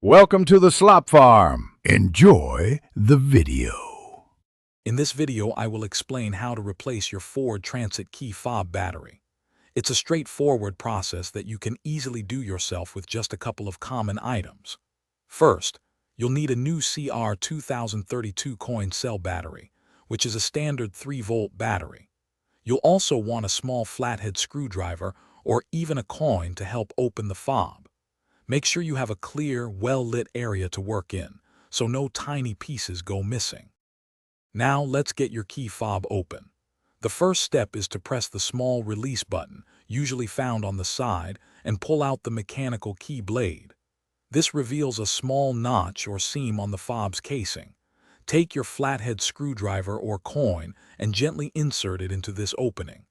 Welcome to the Slop Farm. Enjoy the video. In this video, I will explain how to replace your Ford Transit key fob battery. It's a straightforward process that you can easily do yourself with just a couple of common items. First, you'll need a new CR 2032 coin cell battery, which is a standard 3-volt battery. You'll also want a small flathead screwdriver or even a coin to help open the fob. Make sure you have a clear, well-lit area to work in, so no tiny pieces go missing. Now let's get your key fob open. The first step is to press the small release button, usually found on the side, and pull out the mechanical key blade. This reveals a small notch or seam on the fob's casing. Take your flathead screwdriver or coin and gently insert it into this opening.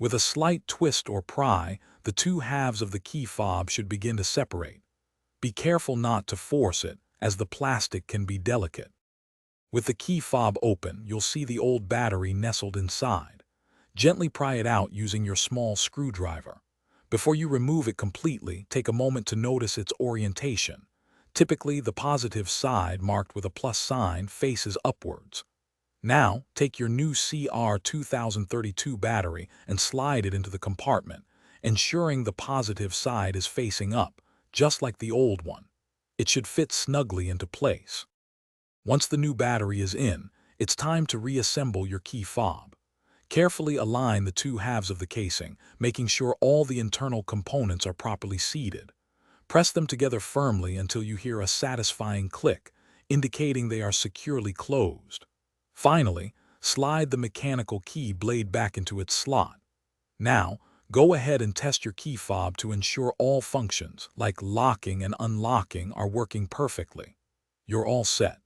With a slight twist or pry, the two halves of the key fob should begin to separate. Be careful not to force it, as the plastic can be delicate. With the key fob open, you'll see the old battery nestled inside. Gently pry it out using your small screwdriver. Before you remove it completely, take a moment to notice its orientation. Typically, the positive side, marked with a plus sign, faces upwards. Now, take your new CR 2032 battery and slide it into the compartment, ensuring the positive side is facing up, just like the old one. It should fit snugly into place. Once the new battery is in, it's time to reassemble your key fob. Carefully align the two halves of the casing, making sure all the internal components are properly seated. Press them together firmly until you hear a satisfying click, indicating they are securely closed. Finally, slide the mechanical key blade back into its slot. Now, go ahead and test your key fob to ensure all functions, like locking and unlocking, are working perfectly. You're all set.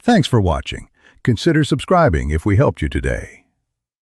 Thanks for watching. Consider subscribing if we helped you today.